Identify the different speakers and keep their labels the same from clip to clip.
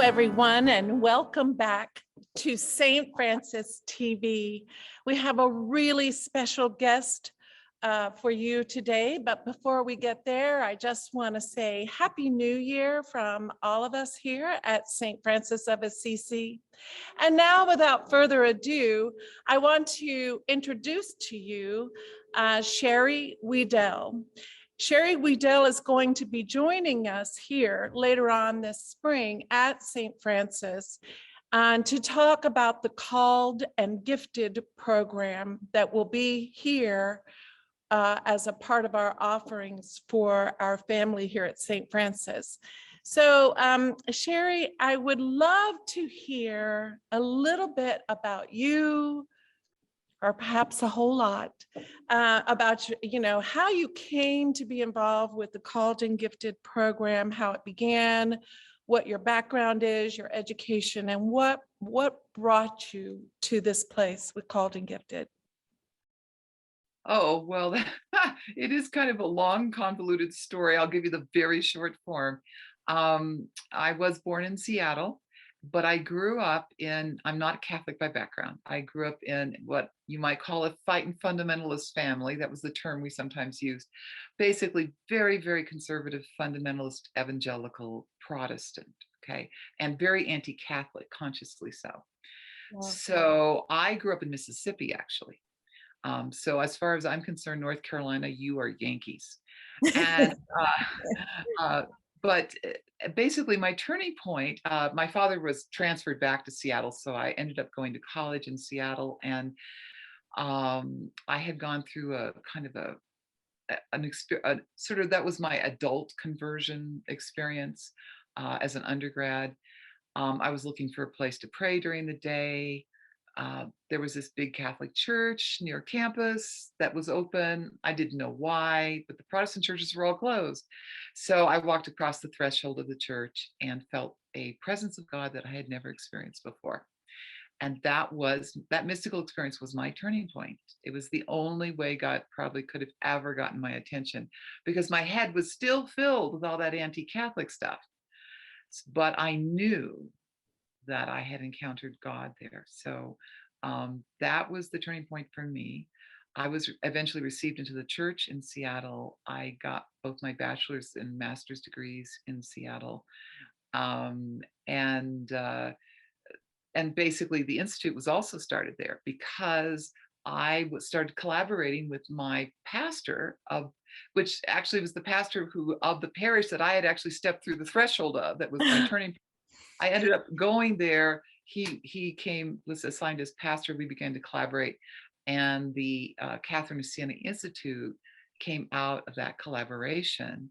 Speaker 1: everyone, and welcome back to St. Francis TV. We have a really special guest for you today, but before we get there, I just want to say Happy New Year from all of us here at St. Francis of Assisi. And now, without further ado, I want to introduce to you Sherry Weddell. Sherry Weddell is going to be joining us here later on this spring at St. Francis to talk about the Called and Gifted program that will be here as a part of our offerings for our family here at St. Francis. So Sherry, I would love to hear a little bit about you, or perhaps a whole lot, about how you came to be involved with the Called and Gifted program, how it began, what your background is, your education, and what brought you to this place with Called and Gifted.
Speaker 2: Oh, well, it is kind of a long, convoluted story. I'll give you the very short form. I was born in Seattle, but I grew up I'm not Catholic by background. I grew up in what you might call a fighting fundamentalist family. That was the term we sometimes used. Basically, very, very conservative, fundamentalist, evangelical Protestant, okay? And very anti-Catholic, consciously so. Wow. So I grew up in Mississippi, actually. So as far as I'm concerned, North Carolina, you are Yankees. And but basically my turning point, my father was transferred back to Seattle, so I ended up going to college in Seattle, and I had gone through a kind of an experience, sort of, that was my adult conversion experience as an undergrad. I was looking for a place to pray during the day. There was this big Catholic church near campus that was open. I didn't know why, but the Protestant churches were all closed. So I walked across the threshold of the church and felt a presence of God that I had never experienced before. And that mystical experience was my turning point. It was the only way God probably could have ever gotten my attention, because my head was still filled with all that anti-Catholic stuff. But I knew that I had encountered God there. So that was the turning point for me. I was eventually received into the church in Seattle. I got both my bachelor's and master's degrees in Seattle. And basically the Institute was also started there because I started collaborating with my pastor which actually was the pastor of the parish that I had actually stepped through the threshold of. That was my turning point. I ended up going there. He was assigned as pastor. We began to collaborate, and the Catherine of Siena Institute came out of that collaboration.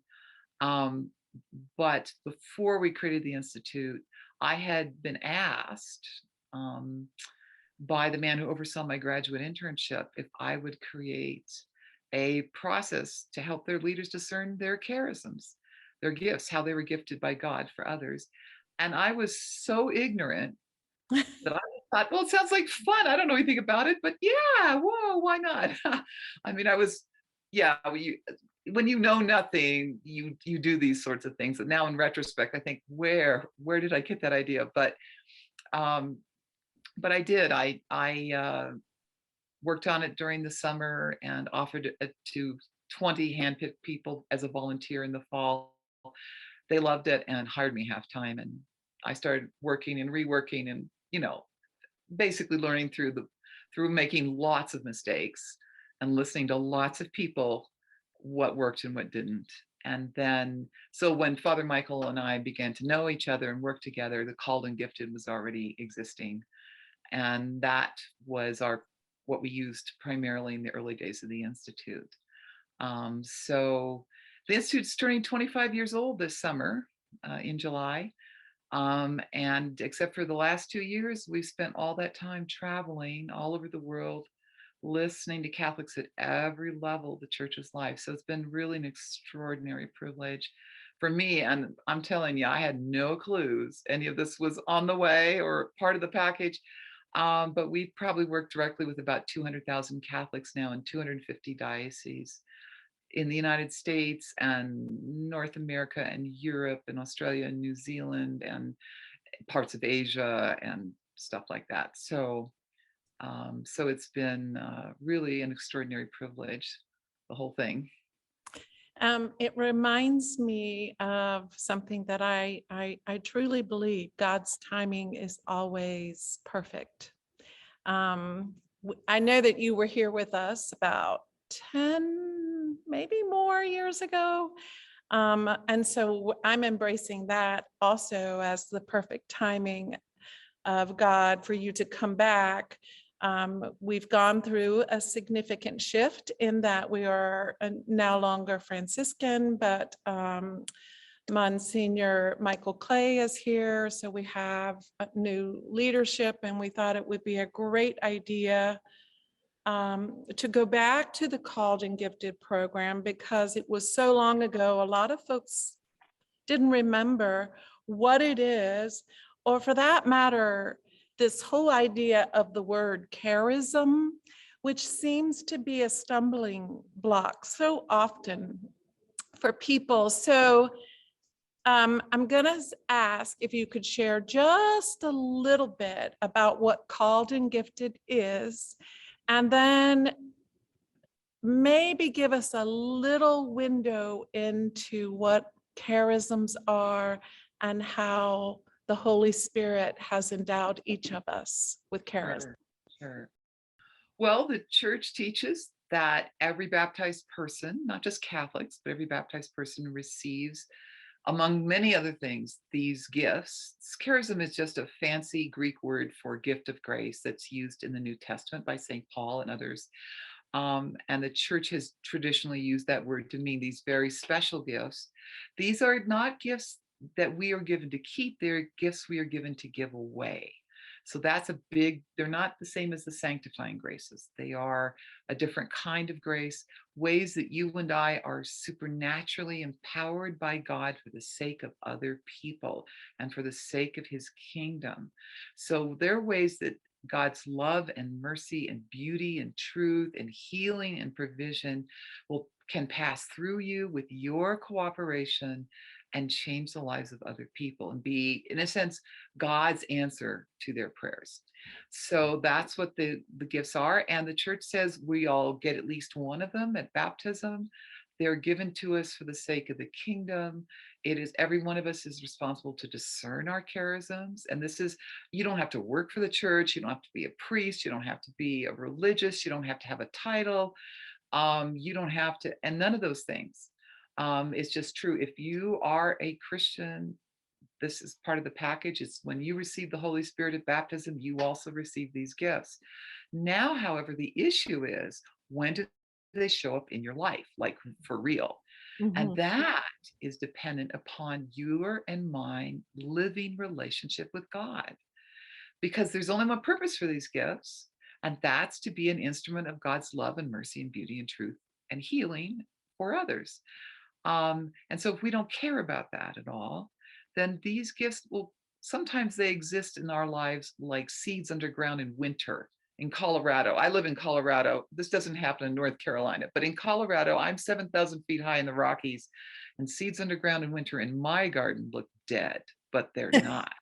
Speaker 2: But before we created the Institute, I had been asked by the man who oversaw my graduate internship if I would create a process to help their leaders discern their charisms, their gifts, how they were gifted by God for others. And I was so ignorant that I thought, well, it sounds like fun. I don't know anything about it, but yeah, whoa, why not? I mean, when you know nothing, you do these sorts of things. And now in retrospect, I think, where did I get that idea? But I did. I worked on it during the summer and offered it to 20 handpicked people as a volunteer in the fall. They loved it and hired me half-time, and I started working and reworking and, basically learning through making lots of mistakes and listening to lots of people, what worked and what didn't. And then, so when Father Michael and I began to know each other and work together, the Called and Gifted was already existing. And that was what we used primarily in the early days of the Institute. So the Institute's turning 25 years old this summer in July. And except for the last 2 years, we've spent all that time traveling all over the world, listening to Catholics at every level of the church's life. So it's been really an extraordinary privilege for me. And I'm telling you, I had no clues any of this was on the way or part of the package. But we probably work directly with about 200,000 Catholics now in 250 dioceses in the United States and North America and Europe and Australia and New Zealand and parts of Asia and stuff like that. So it's been really an extraordinary privilege, the whole thing.
Speaker 1: It reminds me of something that I truly believe God's timing is always perfect. I know that you were here with us about 10, maybe more years ago. And so I'm embracing that also as the perfect timing of God for you to come back. We've gone through a significant shift in that we are no longer Franciscan, but Monsignor Michael Clay is here. So we have a new leadership, and we thought it would be a great idea to go back to the Called and Gifted program because it was so long ago. A lot of folks didn't remember what it is, or for that matter, this whole idea of the word charism, which seems to be a stumbling block so often for people. So I'm going to ask if you could share just a little bit about what Called and Gifted is, and then maybe give us a little window into what charisms are and how the Holy Spirit has endowed each of us with charism.
Speaker 2: Sure, sure. Well, the church teaches that every baptized person, not just Catholics, but every baptized person receives, among many other things, these gifts. Charism is just a fancy Greek word for gift of grace that's used in the New Testament by St. Paul and others. And the church has traditionally used that word to mean these very special gifts. These are not gifts that we are given to keep, they're gifts we are given to give away. So that's a big, they're not the same as the sanctifying graces. They are a different kind of grace, ways that you and I are supernaturally empowered by God for the sake of other people and for the sake of his kingdom. So they're ways that God's love and mercy and beauty and truth and healing and provision can pass through you with your cooperation and change the lives of other people and be, in a sense, God's answer to their prayers. So that's what the gifts are. And the church says we all get at least one of them at baptism. They're given to us for the sake of the kingdom. It is, every one of us is responsible to discern our charisms. And this is, you don't have to work for the church. You don't have to be a priest. You don't have to be a religious. You don't have to have a title. You don't have to, and none of those things. It's just true. If you are a Christian, this is part of the package. It's when you receive the Holy Spirit at baptism, you also receive these gifts. Now, however, the issue is, when do they show up in your life, like for real? And that is dependent upon your and mine living relationship with God. Because there's only one purpose for these gifts, and that's to be an instrument of God's love and mercy and beauty and truth and healing for others. And so if we don't care about that at all, then these gifts will, sometimes they exist in our lives like seeds underground in winter. In Colorado, I live in Colorado. This doesn't happen in North Carolina, but in Colorado, I'm 7,000 feet high in the Rockies, and seeds underground in winter in my garden look dead, but they're not.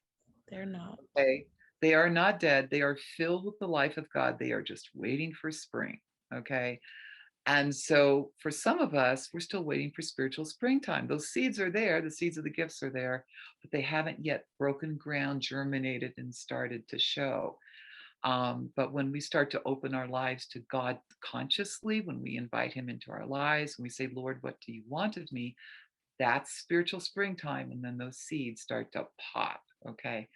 Speaker 1: They're not.
Speaker 2: Okay. They are not dead. They are filled with the life of God. They are just waiting for spring. Okay. And so for some of us, we're still waiting for spiritual springtime. Those seeds are there, the seeds of the gifts are there, but they haven't yet broken ground, germinated, and started to show. But when we start to open our lives to God consciously, when we invite him into our lives, and we say, Lord, what do you want of me? That's spiritual springtime. And then those seeds start to pop. Okay.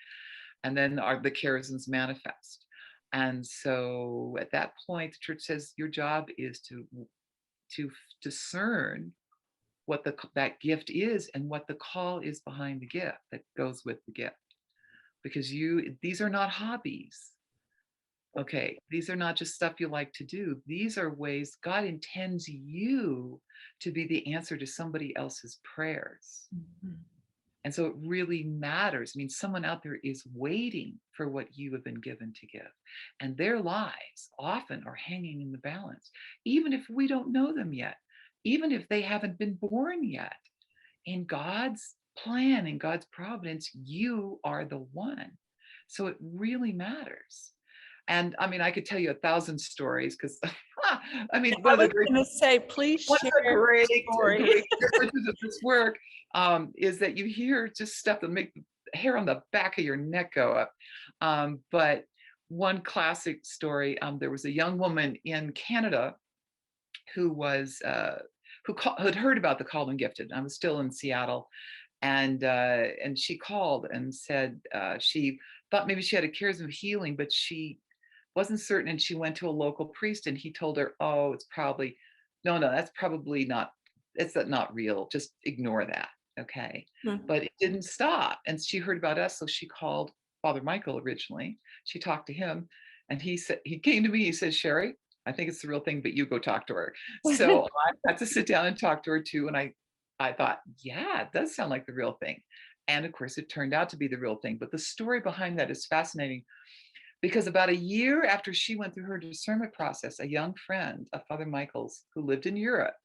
Speaker 2: And then the charisms manifest. And so at that point, the church says your job is to discern what that gift is and what the call is behind the gift that goes with the gift. Because these are not hobbies. Okay, these are not just stuff you like to do. These are ways God intends you to be the answer to somebody else's prayers. And so it really matters. I mean, someone out there is waiting for what you have been given to give. And their lives often are hanging in the balance, even if we don't know them yet, even if they haven't been born yet. In God's plan and God's providence, you are the one. So it really matters. And I mean, I could tell you 1,000 stories because I mean,
Speaker 1: I was going to say, please
Speaker 2: one
Speaker 1: share
Speaker 2: of the great,
Speaker 1: story.
Speaker 2: great privileges of this work is that you hear just stuff that make the hair on the back of your neck go up. But one classic story, there was a young woman in Canada who was had heard about the called and gifted. I was still in Seattle, and she called and said she thought maybe she had a charism of healing, but she wasn't certain, and she went to a local priest, and he told her, "Oh, it's probably no, that's probably not. It's not real. Just ignore that." Okay,
Speaker 1: Mhm.
Speaker 2: but it didn't stop, and she heard about us, so she called Father Michael originally. She talked to him, and he came to me. He said, "Sherry, I think it's the real thing, but you go talk to her." So I had to sit down and talk to her too, and I thought, yeah, it does sound like the real thing. And of course, it turned out to be the real thing. But the story behind that is fascinating because about a year after she went through her discernment process, a young friend of Father Michael's who lived in Europe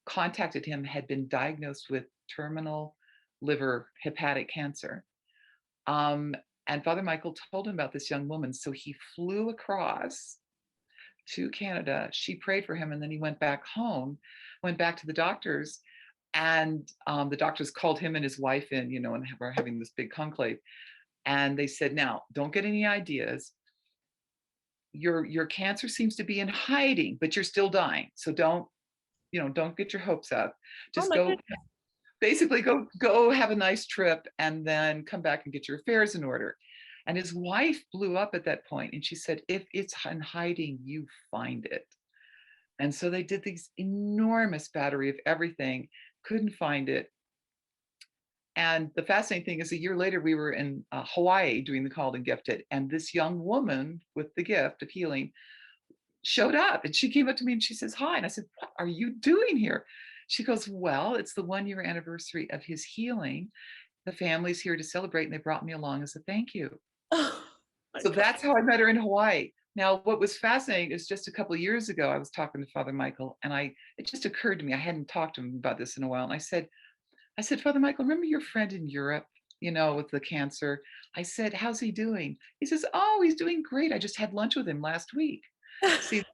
Speaker 2: contacted him, had been diagnosed with terminal liver hepatic cancer. Um, and Father Michael told him about this young woman. So he flew across to Canada. She prayed for him, and then he went back home, went back to the doctors, and the doctors called him and his wife in, and we're having this big conclave. And they said, "Now, don't get any ideas. Your cancer seems to be in hiding, but you're still dying. So don't get your hopes up.
Speaker 1: Oh
Speaker 2: Just
Speaker 1: my
Speaker 2: go,
Speaker 1: goodness.
Speaker 2: basically go have a nice trip, and then come back and get your affairs in order." And his wife blew up at that point, and she said, "If it's in hiding, you find it." And so they did these enormous battery of everything, couldn't find it. And the fascinating thing is, a year later, we were in Hawaii doing the called and gifted, and this young woman with the gift of healing showed up, and she came up to me and she says, "Hi." And I said, "What are you doing here?" She goes, "Well, it's the 1 year anniversary of his healing. The family's here to celebrate, and they brought me along as a thank you."
Speaker 1: Oh my
Speaker 2: So
Speaker 1: God.
Speaker 2: that's how I met her in Hawaii. Now, what was fascinating is just a couple of years ago, I was talking to Father Michael, and it just occurred to me, I hadn't talked to him about this in a while. And I said, "Father Michael, remember your friend in Europe, with the cancer?" I said, "How's he doing?" He says, "Oh, he's doing great. I just had lunch with him last week." See,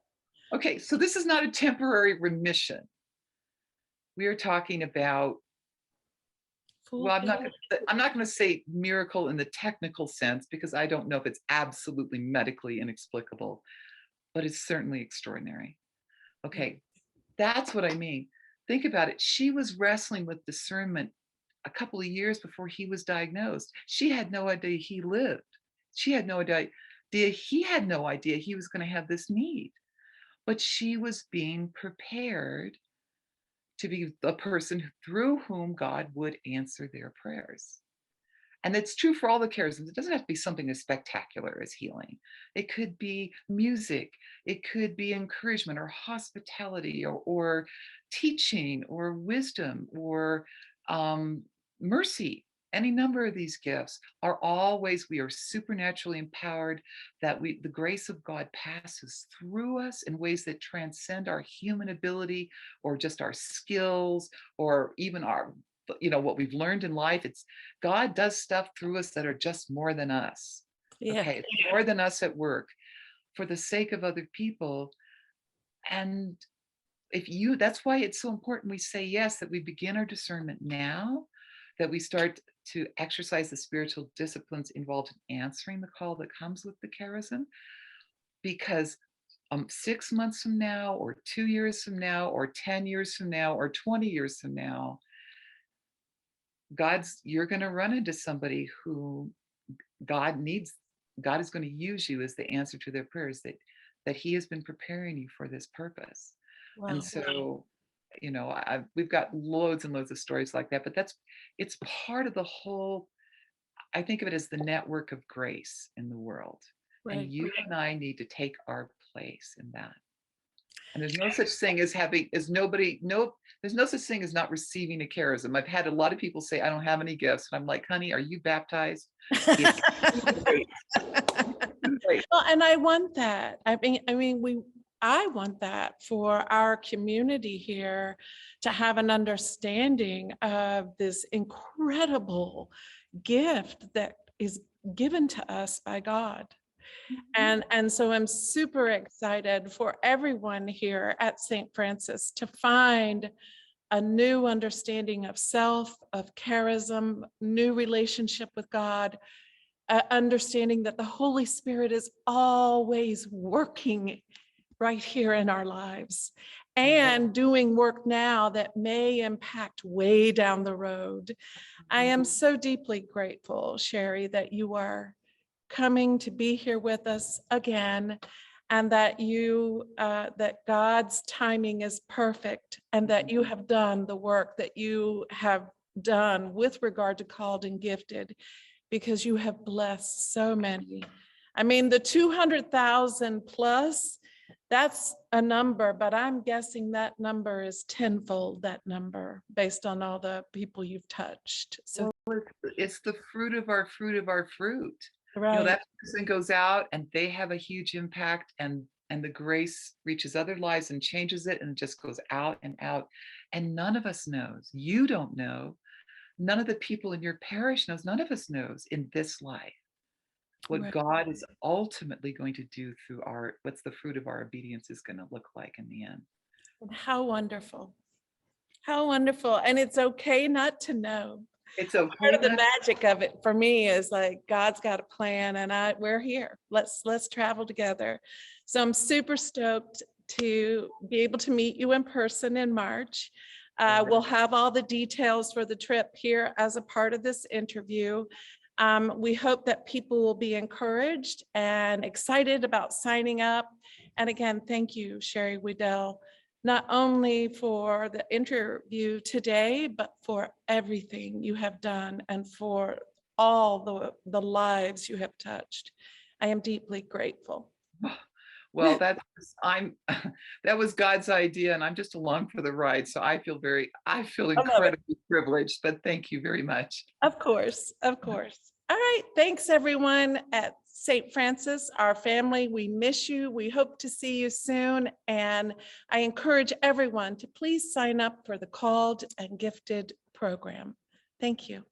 Speaker 2: okay, so this is not a temporary remission. We are talking about,
Speaker 1: Full
Speaker 2: well,
Speaker 1: healing.
Speaker 2: I'm not going to say miracle in the technical sense, because I don't know if it's absolutely medically inexplicable, but it's certainly extraordinary. Okay, that's what I mean. Think about it. She was wrestling with discernment a couple of years before he was diagnosed. She had no idea he lived. She had no idea. He had no idea he was going to have this need. But she was being prepared to be the person through whom God would answer their prayers. And it's true for all the charisms. It doesn't have to be something as spectacular as healing. It could be music, it could be encouragement or hospitality, or teaching or wisdom or mercy. Any number of these gifts are all ways we are supernaturally empowered, that the grace of God passes through us in ways that transcend our human ability, or just our skills, or even our what we've learned in life. It's God does stuff through us that are just more than us.
Speaker 1: Yeah.
Speaker 2: Okay, it's more than us at work, for the sake of other people. And that's why it's so important we say yes, that we begin our discernment now, that we start to exercise the spiritual disciplines involved in answering the call that comes with the charism. Because 6 months from now, or 2 years from now, or 10 years from now, or 20 years from now, you're going to run into somebody who God is going to use you as the answer to their prayers, that he has been preparing you for this purpose.
Speaker 1: Wow.
Speaker 2: And so, we've got loads and loads of stories like that, but it's part of the whole. I think of it as the network of grace in the world.
Speaker 1: Right.
Speaker 2: And you and I need to take our place in that. And there's no such thing as there's no such thing as not receiving a charism. I've had a lot of people say, "I don't have any gifts." And I'm like, "Honey, are you baptized?" It's too late. Too late.
Speaker 1: Well, and I want that. I mean, I want that for our community here to have an understanding of this incredible gift that is given to us by God. And so I'm super excited for everyone here at St. Francis to find a new understanding of self, of charism, new relationship with God, understanding that the Holy Spirit is always working right here in our lives and doing work now that may impact way down the road. I am so deeply grateful, Sherry, that you are coming to be here with us again, and that that God's timing is perfect, and that you have done the work that you have done with regard to called and gifted, because you have blessed so many. I mean, the 200,000 plus, that's a number, but I'm guessing that number is tenfold that number based on all the people you've touched. So,
Speaker 2: It's the fruit of our fruit of our fruit.
Speaker 1: right,
Speaker 2: That person goes out and they have a huge impact, and the grace reaches other lives and changes it, and just goes out and out. And none of us knows. You don't know. None of the people in your parish knows. None of us knows in this life what
Speaker 1: right.
Speaker 2: God is ultimately going to do through what's the fruit of our obedience is going to look like in the end.
Speaker 1: How wonderful. How wonderful. And it's okay not to know.
Speaker 2: It's
Speaker 1: Part
Speaker 2: okay.
Speaker 1: of the magic of it for me is like, God's got a plan, and we're here. Let's travel together. So I'm super stoked to be able to meet you in person in March. We'll have all the details for the trip here as a part of this interview. We hope that people will be encouraged and excited about signing up. And again, thank you, Sherry Weddell, not only for the interview today, but for everything you have done and for all the lives you have touched. I am deeply grateful.
Speaker 2: Well, that was God's idea, and I'm just along for the ride. So I feel
Speaker 1: I love it.
Speaker 2: incredibly privileged, but thank you very much.
Speaker 1: Of course, of course. All right, thanks everyone at St. Francis, our family. We miss you. We hope to see you soon. And I encourage everyone to please sign up for the Called and Gifted program. Thank you.